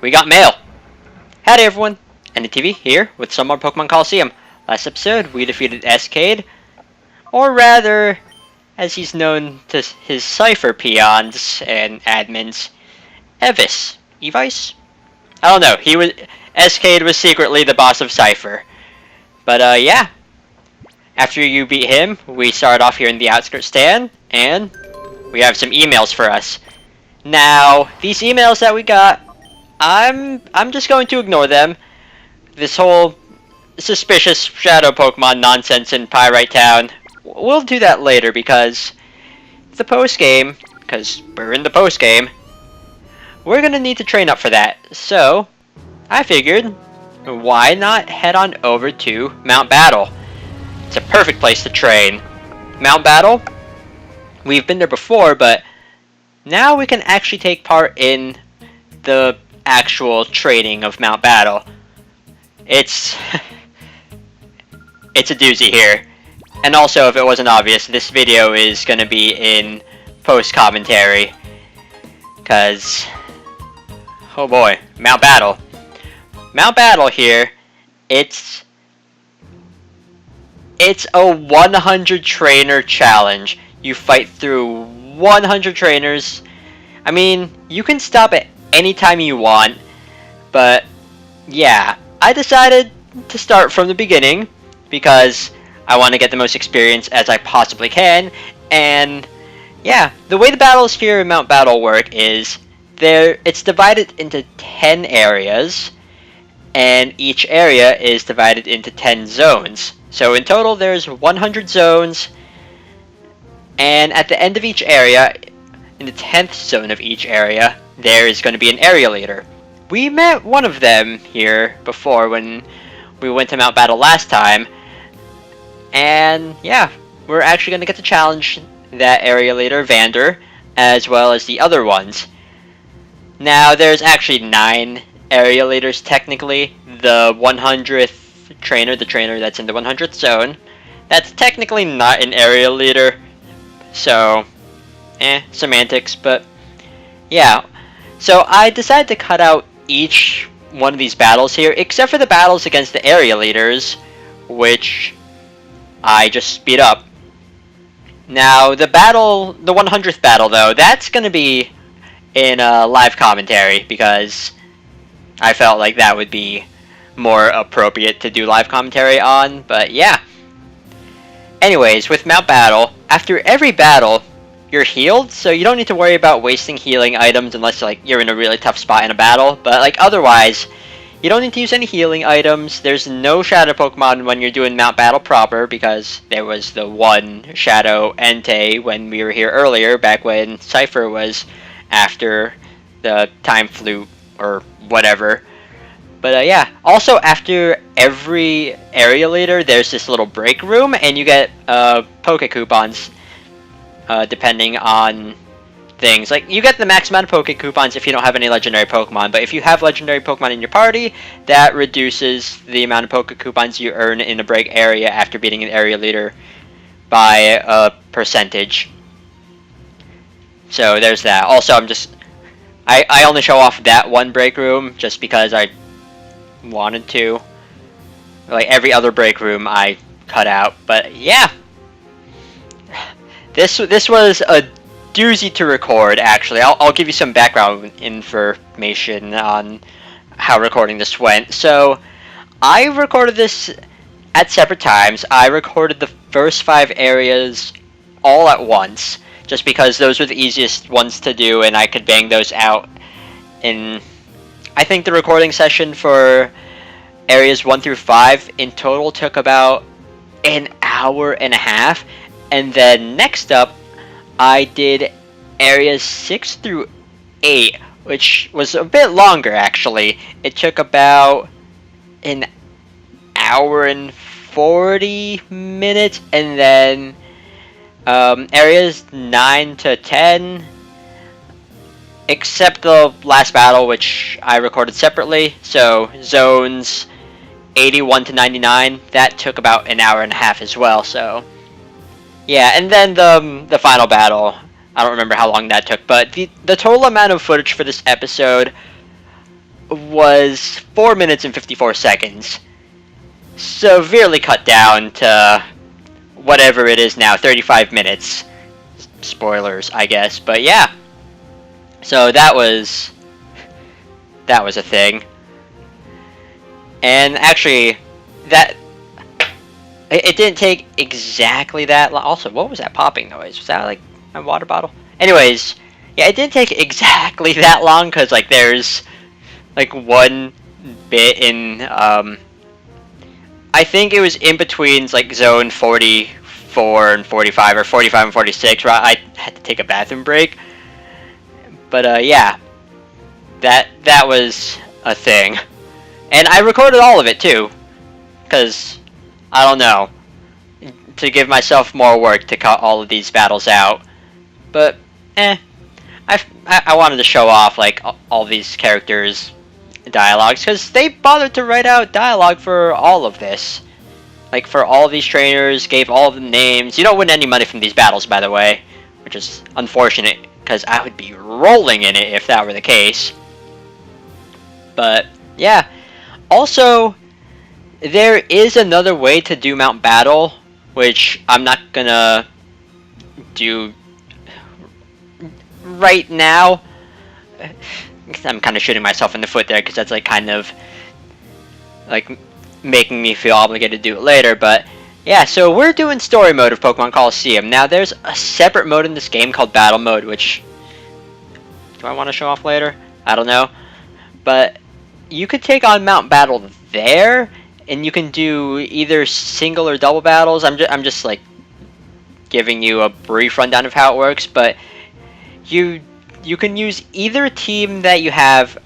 we got mail. Howdy everyone, NDTV here with some more Pokemon Colosseum. Last episode, we defeated Escade, or rather, as he's known to his Cypher peons and admins, Evis. Evice? I don't know, Escade was secretly the boss of Cypher. But yeah, after you beat him, we start off here in the outskirts stand, and we have some emails for us. Now, these emails that we got, I'm just going to ignore them. This whole suspicious shadow Pokemon nonsense in Pyrite Town, we'll do that later because the post-game, because we're in the post-game, we're gonna need to train up for that. So, I figured, why not head on over to Mount Battle? It's a perfect place to train. Mount Battle, we've been there before, but now we can actually take part in the actual training of Mount Battle. It's a doozy here. And also, if it wasn't obvious, this video is going to be in post-commentary. Because, oh boy, Mount Battle. Mount Battle here, it's a 100 trainer challenge. You fight through 100 trainers. I mean, you can stop at any time you want, but yeah, I decided to start from the beginning because I want to get the most experience as I possibly can. And yeah, the way the battles here in Mount Battle work is it's divided into 10 areas, and each area is divided into 10 zones. So in total there's 100 zones, and at the end of each area, in the 10th zone of each area, there is going to be an area leader. We met one of them here before when we went to Mount Battle last time, and yeah, we're actually going to get to challenge that area leader, Vander, as well as the other ones. Now, there's actually 9 area leaders technically. The 100th trainer, the trainer that's in the 100th zone, that's technically not an area leader, so semantics, but yeah. So I decided to cut out each one of these battles here, except for the battles against the area leaders, which I just speed up. Now, the 100th battle though, that's going to be in live commentary, because I felt like that would be more appropriate to do live commentary on, but yeah. Anyways, with Mount Battle, after every battle, you're healed, so you don't need to worry about wasting healing items unless you're in a really tough spot in a battle, but otherwise, you don't need to use any healing items. There's no Shadow Pokemon when you're doing Mount Battle proper, because there was the one Shadow Entei when we were here earlier, back when Cypher was after the Time Flute, or whatever. But yeah, also after every area leader, there's this little break room, and you get Poke Coupons, depending on things. You get the max amount of Poke Coupons if you don't have any legendary Pokemon, but if you have legendary Pokemon in your party, that reduces the amount of Poke Coupons you earn in a break area after beating an area leader by a percentage. So there's that. Also, I only show off that one break room just because I wanted to. Every other break room I cut out, but yeah. This was a doozy to record, actually. I'll give you some background information on how recording this went. So, I recorded this at separate times. I recorded the first 5 areas all at once, just because those were the easiest ones to do, and I could bang those out in... I think the recording session for areas 1 through 5 in total took about an hour and a half. And then next up, I did areas 6 through 8, which was a bit longer actually. It took about an hour and 40 minutes, and then areas 9 to 10, except the last battle, which I recorded separately. So zones 81 to 99, that took about an hour and a half as well. So yeah, and then the final battle, I don't remember how long that took, but the total amount of footage for this episode was 4 minutes and 54 seconds. Severely cut down to whatever it is now, 35 minutes. Spoilers, I guess, but yeah. So that was a thing. And actually, it didn't take exactly that long. Also, what was that popping noise? Was that like my water bottle? Anyways, yeah, it didn't take exactly that long because like there's like one bit in I think it was in between like zone 44 and 45 or 45 and 46 where I had to take a bathroom break. But yeah, that was a thing. And I recorded all of it too, because I don't know, to give myself more work to cut all of these battles out. But I wanted to show off like all these characters' dialogues because they bothered to write out dialogue for all of this. Like for all of these trainers, gave all of them names. You don't win any money from these battles, by the way, which is unfortunate because I would be rolling in it if that were the case. But yeah, also there is another way to do Mount Battle, which I'm not gonna do right now. I'm kind of shooting myself in the foot there because that's like kind of like making me feel obligated to do it later. But yeah, so we're doing story mode of Pokemon Colosseum. Now there's a separate mode in this game called battle mode, which do I want to show off later? I don't know. But you could take on Mount Battle there, and you can do either single or double battles. I'm just like giving you a brief rundown of how it works, but you can use either team that you have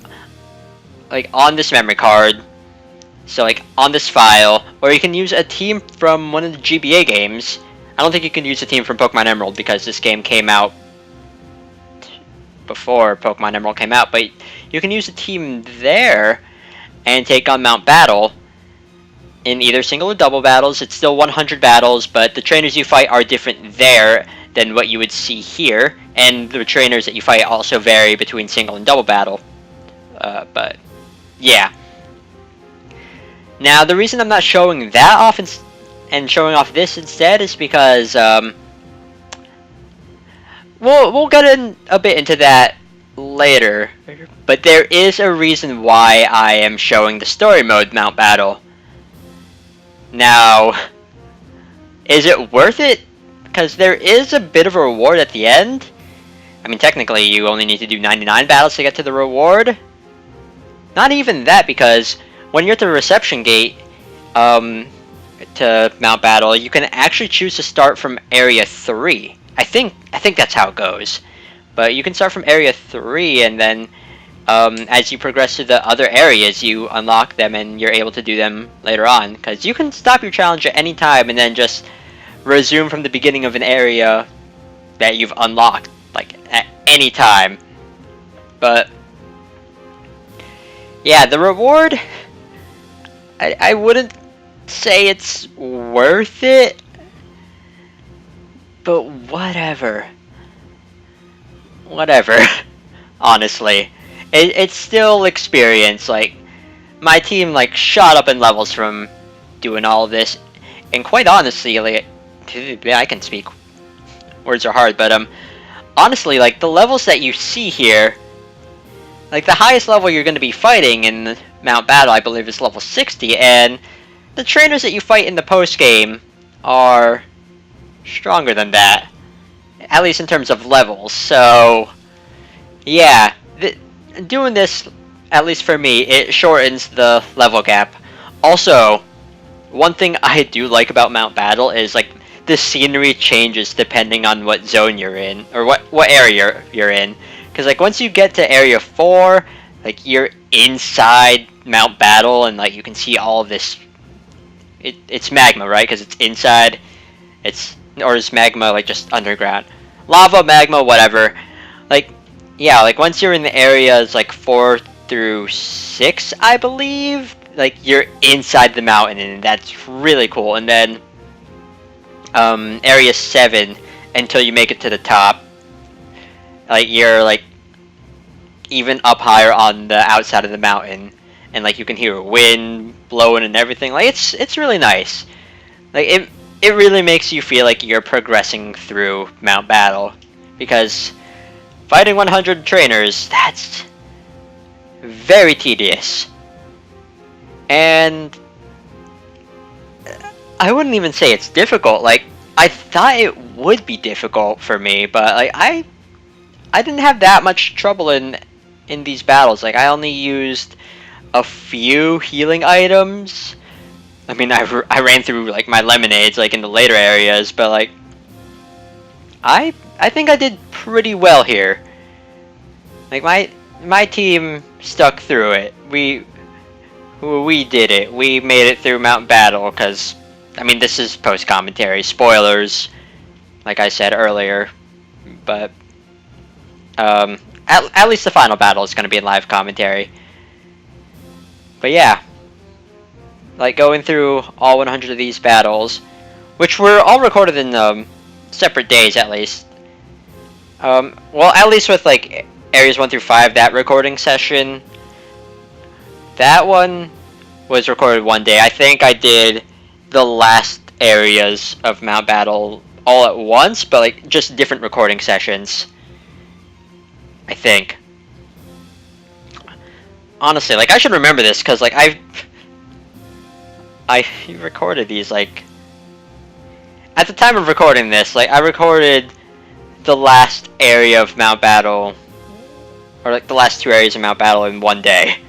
like on this memory card, so like on this file, or you can use a team from one of the GBA games. I don't think you can use a team from Pokemon Emerald because this game came out before Pokemon Emerald came out, but you can use a team there and take on Mount Battle in either single or double battles. It's still 100 battles, but the trainers you fight are different there than what you would see here, and the trainers that you fight also vary between single and double battle. But yeah. Now the reason I'm not showing that off and showing off this instead is because we'll get in a bit into that later, but there is a reason why I am showing the story mode Mount Battle. Now, is it worth it? Because there is a bit of a reward at the end. I mean, technically, you only need to do 99 battles to get to the reward. Not even that, because when you're at the reception gate to Mount Battle, you can actually choose to start from Area 3. I think that's how it goes. But you can start from Area 3, and then as you progress to the other areas, you unlock them, and you're able to do them later on. Because you can stop your challenge at any time, and then just resume from the beginning of an area that you've unlocked, like at any time. But yeah, the reward, I wouldn't say it's worth it, but whatever. Honestly, it's still experience. Like, my team like shot up in levels from doing all of this, and quite honestly, like, I can speak, words are hard, but honestly, like, the levels that you see here, like, the highest level you're going to be fighting in Mount Battle, I believe, is level 60, and the trainers that you fight in the post game are stronger than that, at least in terms of levels. So yeah, doing this, at least for me, it shortens the level gap. Also, one thing I do like about Mount Battle is like the scenery changes depending on what zone you're in, or what area you're in. Because like once you get to Area 4, like you're inside Mount Battle, and like you can see all of this. It's magma, right? Because it's inside. Or is magma like just underground? Lava, magma, whatever. Like, yeah, like once you're in the areas like 4 through 6, I believe, like you're inside the mountain, and that's really cool. And then area 7 until you make it to the top, like you're like even up higher on the outside of the mountain, and like you can hear wind blowing and everything. Like it's really nice. Like it really makes you feel like you're progressing through Mount Battle, because fighting 100 trainers, that's very tedious. And I wouldn't even say it's difficult. Like, I thought it would be difficult for me, but like I didn't have that much trouble in these battles. Like, I only used a few healing items. I mean, I ran through like my lemonades like in the later areas, but like I think I did pretty well here. Like my team stuck through it. We did it. We made it through Mount Battle, because I mean, this is post commentary, spoilers, like I said earlier, but at least the final battle is going to be in live commentary. But yeah, like going through all 100 of these battles, which were all recorded in separate days at least. Well, at least with like areas 1 through 5, that recording session, that one was recorded one day. I think I did the last areas of Mount Battle all at once, but like just different recording sessions, I think. Honestly, like I should remember this, because like I recorded these like at the time of recording this. Like I recorded the last area of Mount Battle, or like the last 2 areas of Mount Battle in one day,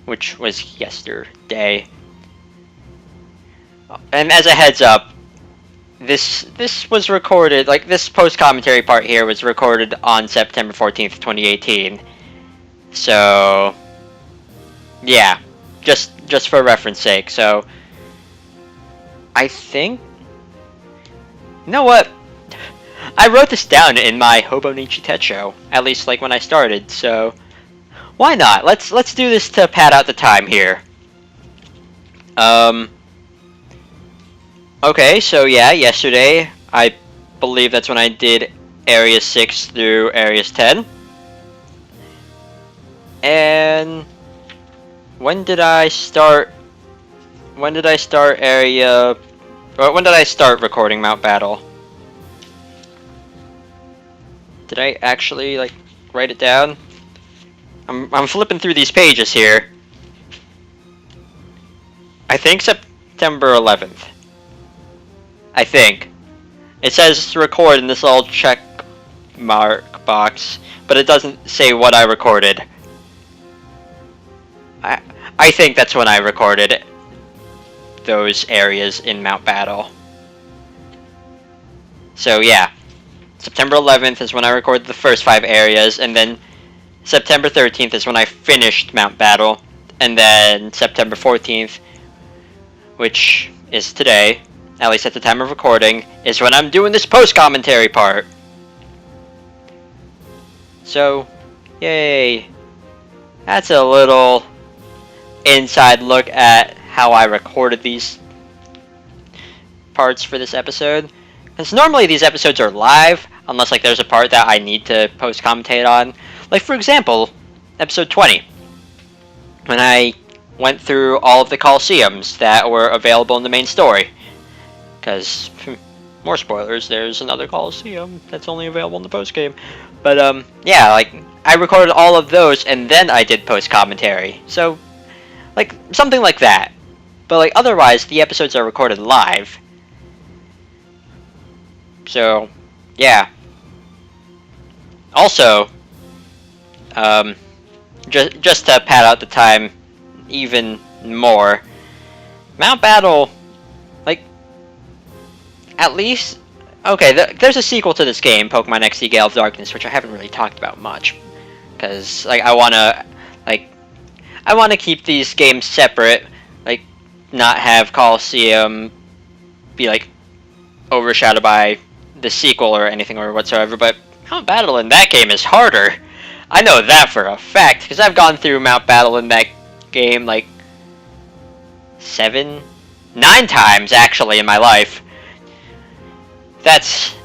which was yesterday. And as a heads up, this was recorded, like this post commentary part here was recorded on September 14th, 2018. So yeah, just for reference sake. So I think, you know what? I wrote this down in my Hobo Nichi Techo, at least like when I started, so why not? Let's do this to pad out the time here. Okay, so yeah, yesterday, I believe that's when I did Area 6 through Areas 10. And when did I start area, or when did I start recording Mount Battle? Did I actually like write it down? I'm flipping through these pages here. I think September 11th. I think. It says to record in this little check mark box, but it doesn't say what I recorded. I think that's when I recorded those areas in Mount Battle. So yeah, September 11th is when I recorded the first 5 areas, and then September 13th is when I finished Mount Battle, and then September 14th, which is today, at least at the time of recording, is when I'm doing this post-commentary part. So, yay. That's a little inside look at how I recorded these parts for this episode. Because normally these episodes are live, unless like there's a part that I need to post-commentate on. Like for example, episode 20, when I went through all of the Colosseums that were available in the main story. Because, more spoilers, there's another Colosseum that's only available in the post-game. But yeah, like, I recorded all of those and then I did post-commentary. So, like, something like that. But like, otherwise, the episodes are recorded live. So, yeah. Also, just to pad out the time even more, Mount Battle, like, at least, okay, there's a sequel to this game, Pokemon XD Gale of Darkness, which I haven't really talked about much, because, like, I wanna keep these games separate, like, not have Colosseum be, like, overshadowed by the sequel or anything or whatsoever, but Mount Battle in that game is harder. I know that for a fact, because I've gone through Mount Battle in that game, like, 9 times, actually, in my life. That's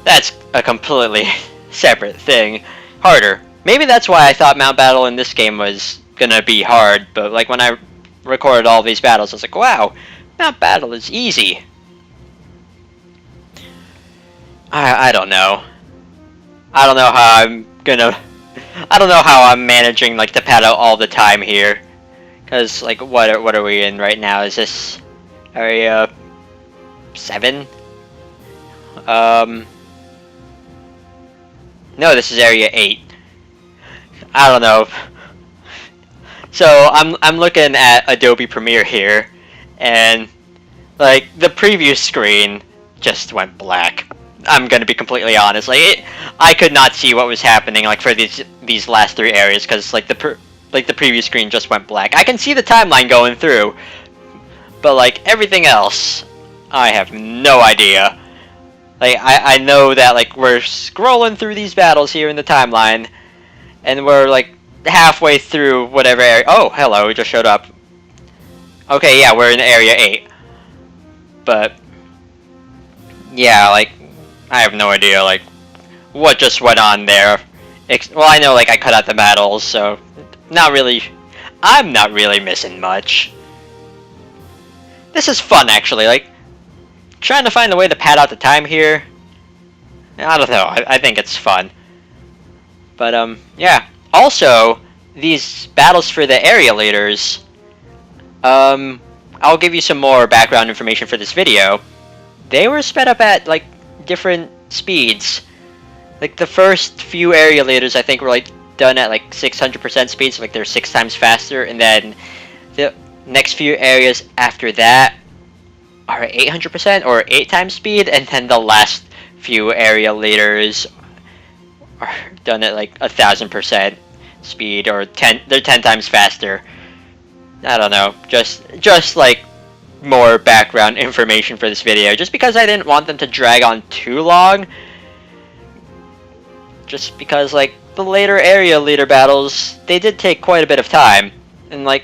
a completely separate thing. Harder. Maybe that's why I thought Mount Battle in this game was gonna be hard, but like when I recorded all these battles, I was like, wow, Mount Battle is easy. I don't know. I don't know how I'm gonna... I don't know how I'm managing like to pad out all the time here. Cause like what are we in right now? Is this area 7? No, this is area 8. I don't know. So I'm looking at Adobe Premiere here, and like the preview screen just went black. I'm gonna be completely honest. Like I could not see what was happening like for these last 3 areas because like the preview screen just went black. I can see the timeline going through, but like everything else, I have no idea. Like I know that like we're scrolling through these battles here in the timeline, and we're like halfway through whatever area. Oh, hello, we just showed up. Okay, yeah, we're in area 8. But yeah, like I have no idea like what just went on there. Well, I know like I cut out the battles, so not really. I'm not really missing much. This is fun actually. Like trying to find a way to pad out the time here. I don't know. I think it's fun. But yeah. Also, these battles for the area leaders. I'll give you some more background information for this video. They were sped up at like different speeds. Like the first few area leaders, I think, were like done at like 600% speed, so like they're 6 times faster, and then the next few areas after that are 800% or 8 times speed, and then the last few area leaders are done at like 1000% speed, or they're 10 times faster. I don't know, just like more background information for this video, just because I didn't want them to drag on too long. Just because like the later area leader battles, they did take quite a bit of time, and like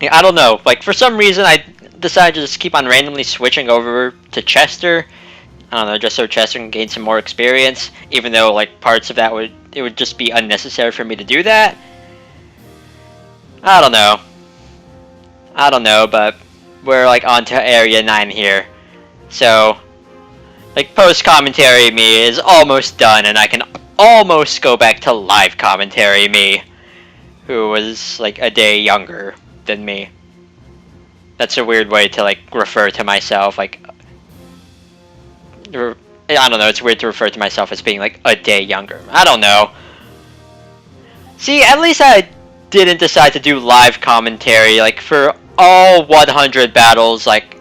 I don't know, like for some reason I decided to just keep on randomly switching over to Chester. I don't know, just so Chester can gain some more experience, even though like parts of that would just be unnecessary for me to do that. I don't know, but we're like on to area 9 here. So like post commentary me is almost done, and I can almost go back to live commentary me, who was like a day younger than me. That's a weird way to like refer to myself, like I don't know, it's weird to refer to myself as being like a day younger. I don't know. See, at least I didn't decide to do live commentary like for all 100 battles, like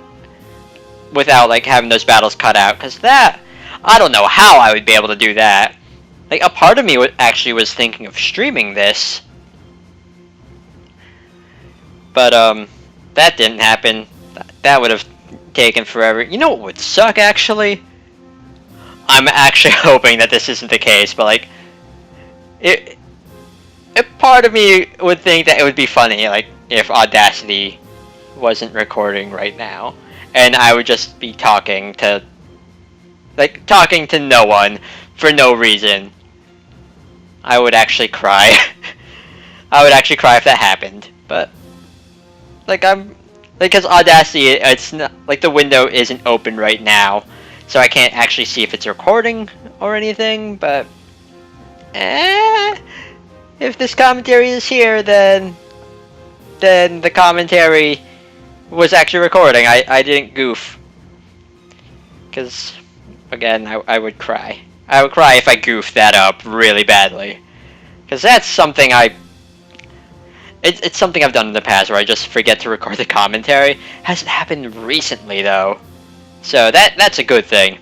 without like having those battles cut out, because that, I don't know how I would be able to do that. Like a part of me actually was thinking of streaming this, but that didn't happen. That would have taken forever. You know what would suck actually? I'm actually hoping that this isn't the case, but like it part of me would think that it would be funny like if Audacity wasn't recording right now, and I would just be talking to no one for no reason. I would actually cry. I would actually cry if that happened. But like because Audacity, it's not like the window isn't open right now, so I can't actually see if it's recording or anything. But if this commentary is here, then the commentary was actually recording. I didn't goof. Because, again, I would cry. I would cry if I goofed that up really badly. Because that's something it's something I've done in the past where I just forget to record the commentary. Hasn't happened recently, though. So that's a good thing.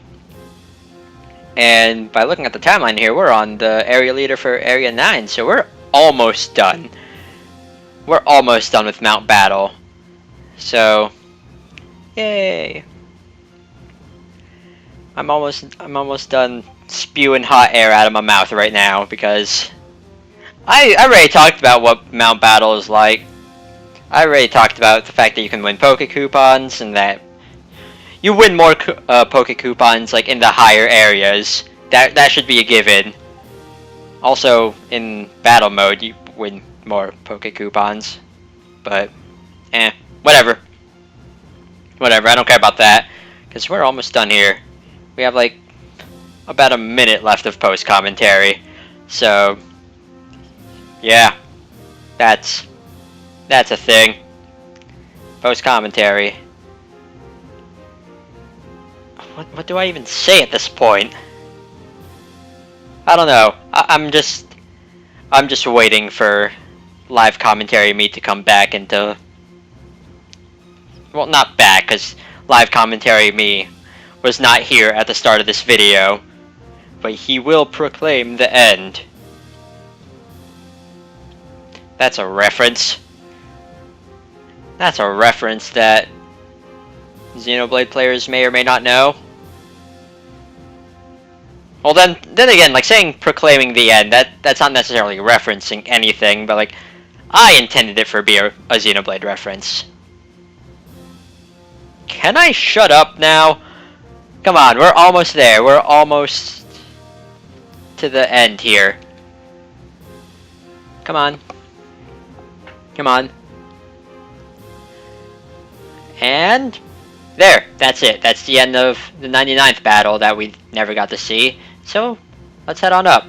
And by looking at the timeline here, we're on the area leader for Area 9, so we're almost done. We're almost done with Mount Battle. So, yay. I'm almost done spewing hot air out of my mouth right now, because I already talked about what Mount Battle is like. I already talked about the fact that you can win Poke Coupons, and that you win more Poke Coupons like in the higher areas. That should be a given. Also, in battle mode, you win more Poke Coupons. But, whatever. Whatever, I don't care about that. Because we're almost done here. We have, like, about a minute left of post-commentary. So, yeah. That's a thing. Post-commentary. What do I even say at this point? I don't know. I'm just waiting for live commentary me to come back into... Well, not back, because live commentary me was not here at the start of this video. But he will proclaim the end. That's a reference. That's a reference that Xenoblade players may or may not know. Well, then again, like, saying proclaiming the end, that's not necessarily referencing anything, but, like, I intended it for be a Xenoblade reference. Can I shut up now? Come on, we're almost there. We're almost to the end here. Come on. Come on. And there, that's it. That's the end of the 99th battle that we never got to see. So, let's head on up.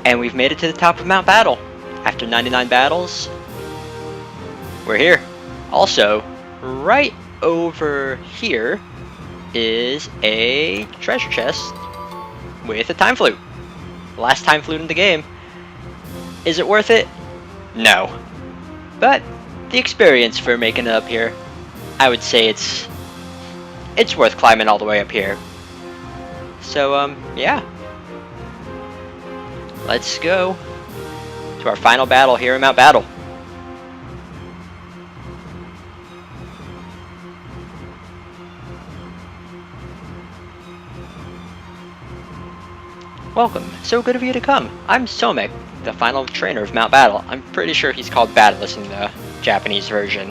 And we've made it to the top of Mount Battle. After 99 battles, we're here. Also, right over here is a treasure chest with a time flute. Last time flute in the game. Is it worth it? No. But the experience for making it up here, I would say it's worth climbing all the way up here. So, yeah. Let's go to our final battle here in Mount Battle. Welcome, so good of you to come. I'm Somek, the final trainer of Mount Battle. I'm pretty sure he's called Battleless in the Japanese version.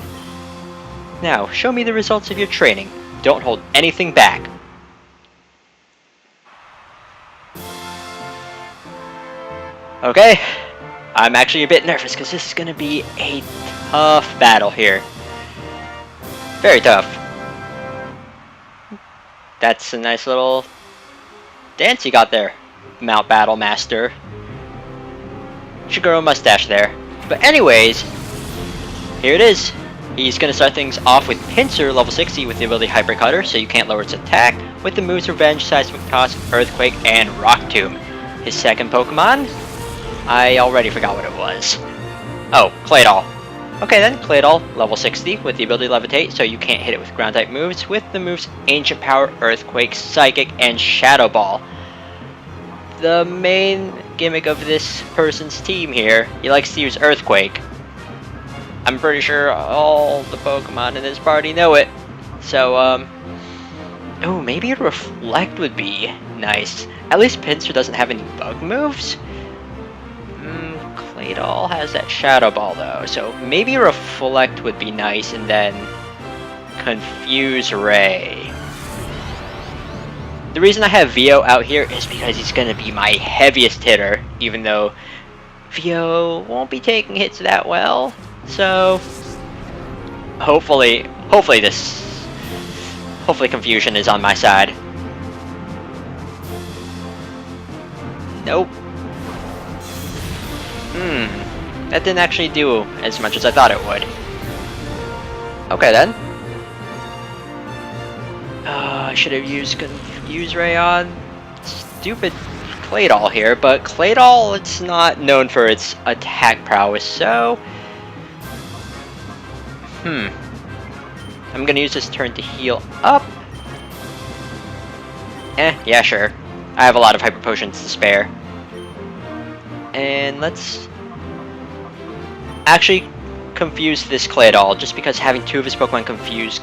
Now, show me the results of your training. Don't hold anything back. Okay, I'm actually a bit nervous because this is going to be a tough battle here. Very tough. That's a nice little dance you got there, Mount Battle Master. Should grow a mustache there. But anyways, here it is. He's going to start things off with Pinsir, level 60, with the ability Hyper Cutter, so you can't lower its attack, with the moves Revenge, Seismic Toss, Earthquake, and Rock Tomb. His second Pokemon, I already forgot what it was. Oh, Claydol. Okay then, Claydol, level 60, with the ability Levitate, so you can't hit it with Ground-type moves, with the moves Ancient Power, Earthquake, Psychic, and Shadow Ball. The main gimmick of this person's team here, he likes to use Earthquake. I'm pretty sure all the Pokemon in this party know it. So, oh, maybe a Reflect would be nice. At least Pinsir doesn't have any bug moves. Claydol has that Shadow Ball though, so maybe Reflect would be nice, and then Confuse Ray. The reason I have Vio out here is because he's going to be my heaviest hitter, even though Vio won't be taking hits that well. So hopefully confusion is on my side. Nope. That didn't actually do as much as I thought it would. Okay then. I should have used Confuse Ray on stupid Claydol here, but Claydol, it's not known for its attack prowess, so I'm gonna use this turn to heal up. Yeah, sure. I have a lot of Hyper Potions to spare. And let's actually confuse this Claydol, just because having two of his Pokemon confused,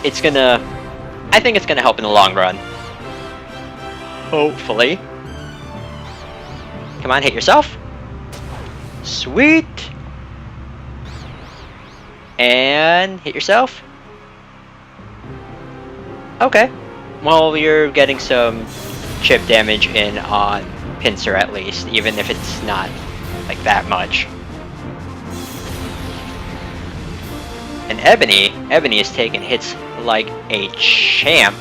I think it's gonna help in the long run. Hopefully. Come Come on, hit yourself. Sweet. And hit yourself. Okay. Well, you're getting some chip damage in on Pinsir at least, even if it's not like that much. And Ebony is taking hits like a champ.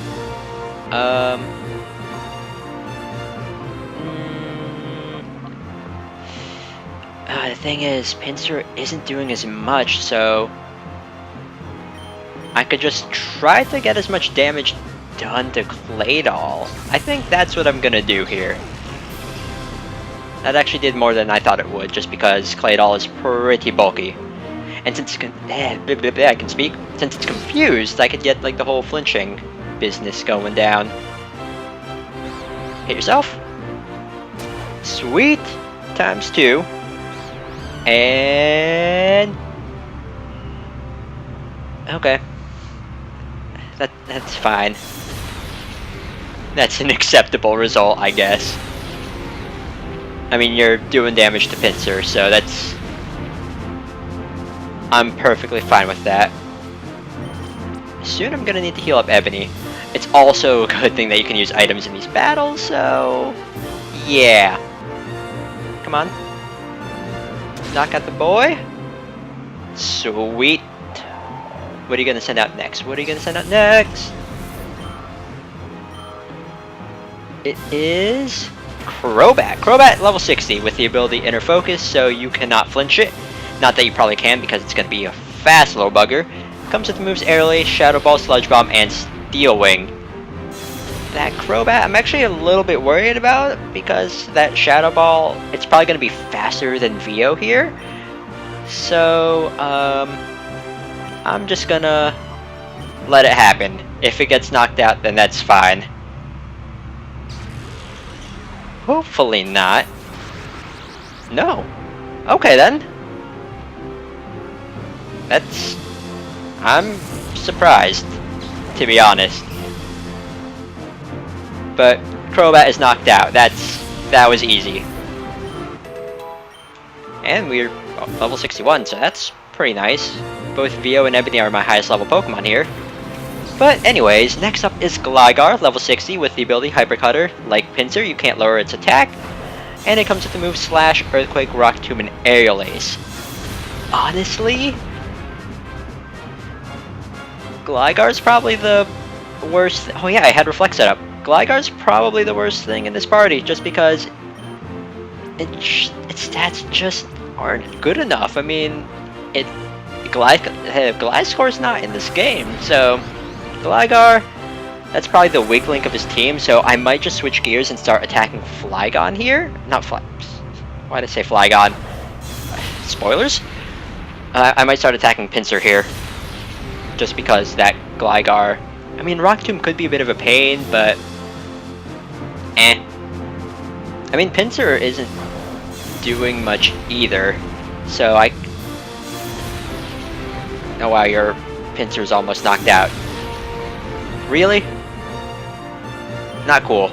The thing is, Pinsir isn't doing as much, so I could just try to get as much damage done to Claydol. I think that's what I'm gonna do here. That actually did more than I thought it would, just because Claydol is pretty bulky. And since I can speak, since it's confused, I could get like the whole flinching business going down. Hit yourself. Sweet. Times 2. And okay. That's fine. That's an acceptable result, I guess. I mean, you're doing damage to Pinsir, so that's... I'm perfectly fine with that. Soon I'm gonna need to heal up Ebony. It's also a good thing that you can use items in these battles, so... yeah. Come on. Knock out the boy. Sweet. What are you gonna send out next? What are you gonna send out next? It is... Crobat. Crobat level 60 with the ability Inner Focus, so you cannot flinch it. Not that you probably can, because it's going to be a fast little bugger. Comes with the moves Airly, Shadow Ball, Sludge Bomb, and Steel Wing. That Crobat, I'm actually a little bit worried about, because that Shadow Ball, it's probably going to be faster than Vio here. So, I'm just going to let it happen. If it gets knocked out, then that's fine. Hopefully not. No. Okay then. That's... I'm surprised, to be honest. But Crobat is knocked out. That was easy. And we're level 61, so that's pretty nice. Both Vio and Ebony are my highest level Pokemon here. But anyways, next up is Gligar, level 60, with the ability Hyper Cutter. Like Pinsir, you can't lower its attack. And it comes with the move Slash, Earthquake, Rock Tomb, and Aerial Ace. Honestly, Gligar's probably the worst... Oh yeah, I had Reflect set up. Gligar's probably the worst thing in this party, just because its stats just aren't good enough. I mean, Gliscor's not in this game, so Gligar, that's probably the weak link of his team, so I might just switch gears and start attacking Flygon here. Why did I say Flygon? Spoilers? I might start attacking Pinsir here. Just because that Gligar... I mean, Rock Tomb could be a bit of a pain, but... eh. I mean, Pinsir isn't doing much either, so I... Oh wow, your Pinsir's almost knocked out. Really? Not cool.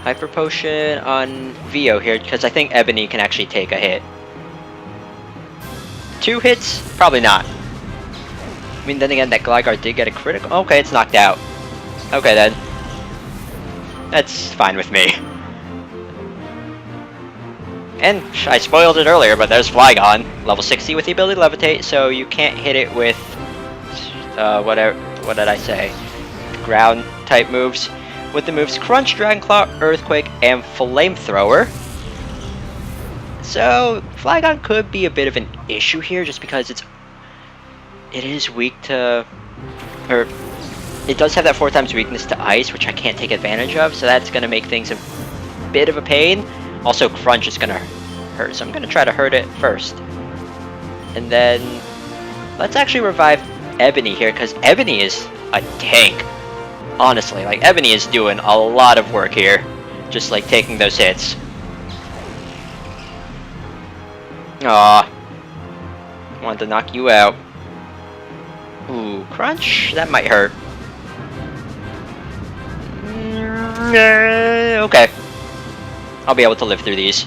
Hyper Potion on Vio here, because I think Ebony can actually take a hit. 2 hits? Probably not. I mean, then again, that Gligar did get a critical. Okay, it's knocked out. Okay, then. That's fine with me. And I spoiled it earlier, but there's Flygon, level 60 with the ability to Levitate, so you can't hit it with, what did I say? Ground type moves. With the moves Crunch, Dragon Claw, Earthquake, and Flamethrower. So, Flygon could be a bit of an issue here, just because it is weak to, or it does have that 4 times weakness to Ice, which I can't take advantage of, so that's going to make things a bit of a pain. Also, Crunch is going to hurt, so I'm going to try to hurt it first. And then, let's actually revive Ebony here, because Ebony is a tank. Honestly, like, Ebony is doing a lot of work here. Just, like, taking those hits. Aw. Wanted to knock you out. Ooh, Crunch? That might hurt. Okay. I'll be able to live through these.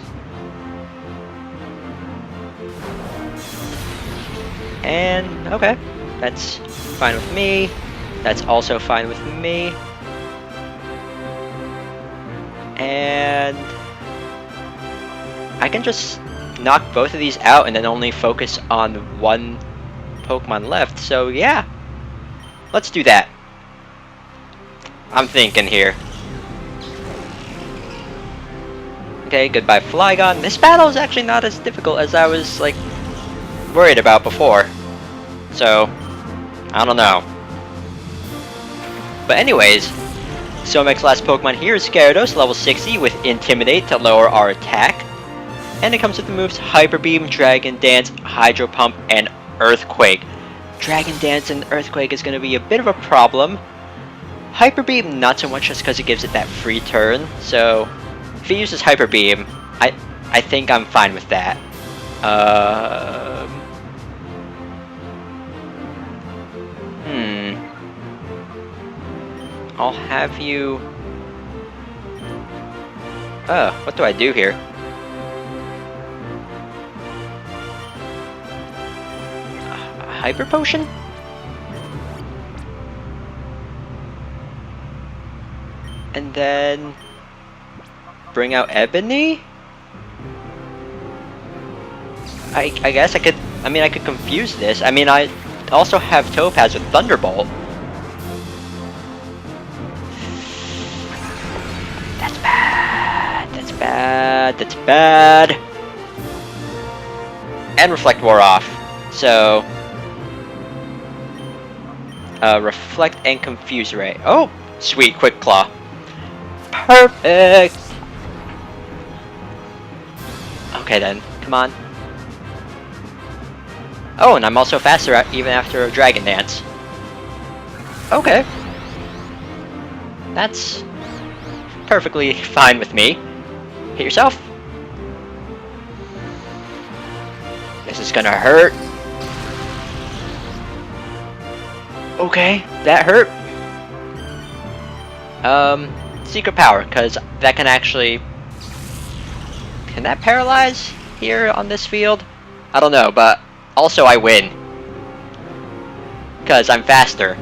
And, okay. That's fine with me. That's also fine with me. And I can just knock both of these out and then only focus on one Pokemon left. So yeah, let's do that. I'm thinking here. Okay, goodbye Flygon. This battle is actually not as difficult as I was like worried about before. So I don't know. But anyways, Somek's last Pokemon here is Gyarados, level 60 with Intimidate to lower our attack. And it comes with the moves Hyper Beam, Dragon Dance, Hydro Pump, and Earthquake. Dragon Dance and Earthquake is going to be a bit of a problem. Hyper Beam, not so much just because it gives it that free turn. So if it uses Hyper Beam, I think I'm fine with that. I'll have you... what do I do here? Hyper Potion? And then... bring out Ebony? I guess I could... I mean, I could confuse this. I mean, I also have Topaz with Thunderbolt. That's bad. That's bad. That's bad. And Reflect wore off. So... Reflect and Confuse Ray. Oh! Sweet, Quick Claw. Perfect! Okay then, come on. Oh, and I'm also faster even after a Dragon Dance. Okay. That's perfectly fine with me. Hit yourself. This is gonna hurt. Okay, that hurt. Secret Power, because that can actually... Can that paralyze here on this field? I don't know, but also I win. Because I'm faster.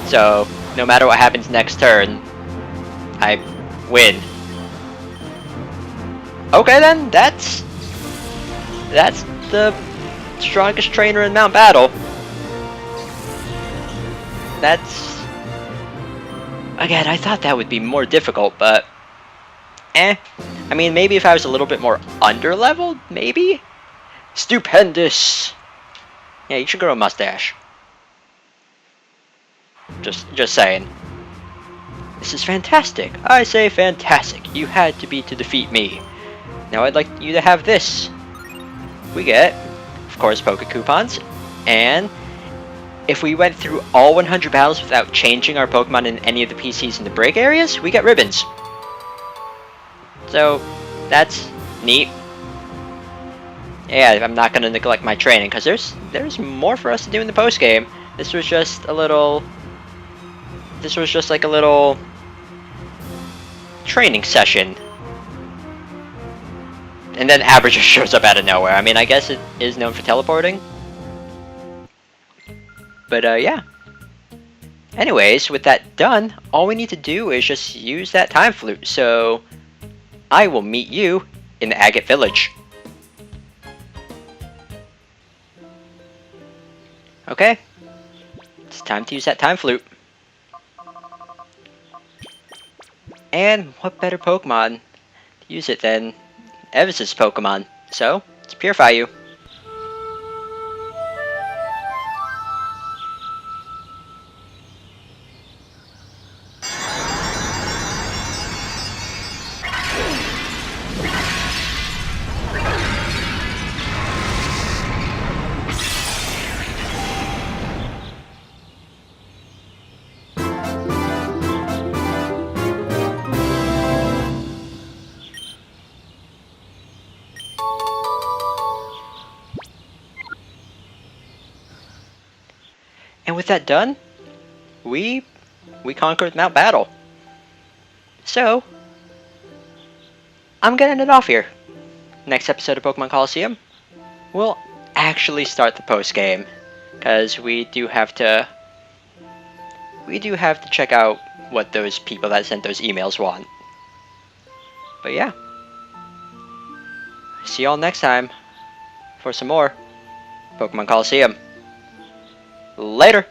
So, no matter what happens next turn, I win. Okay then, that's the strongest trainer in Mount Battle. That's... Again, I thought that would be more difficult, but... I mean, maybe if I was a little bit more under-leveled, maybe? Stupendous! Yeah, you should grow a mustache. Just saying. This is fantastic. I say fantastic. You had to be to defeat me. Now I'd like you to have this. We get, of course, Poke Coupons, and if we went through all 100 battles without changing our Pokemon in any of the PCs in the break areas, we get ribbons. So, that's neat. Yeah, I'm not gonna neglect my training, because there's more for us to do in the post-game. This was just a little... This was just like a little... training session. And then Abra just shows up out of nowhere. I mean, I guess it is known for teleporting. But, yeah. Anyways, with that done, all we need to do is just use that Time Flute. So, I will meet you in the Agate Village. Okay. It's time to use that Time Flute. And what better Pokemon to use it than Evis's Pokemon? So, let's purify you. And with that done, we conquered Mount Battle. So, I'm gonna end it off here. Next episode of Pokemon Colosseum, we'll actually start the post game, because we do have to check out what those people that sent those emails want. But yeah, see y'all next time for some more Pokemon Colosseum. Later!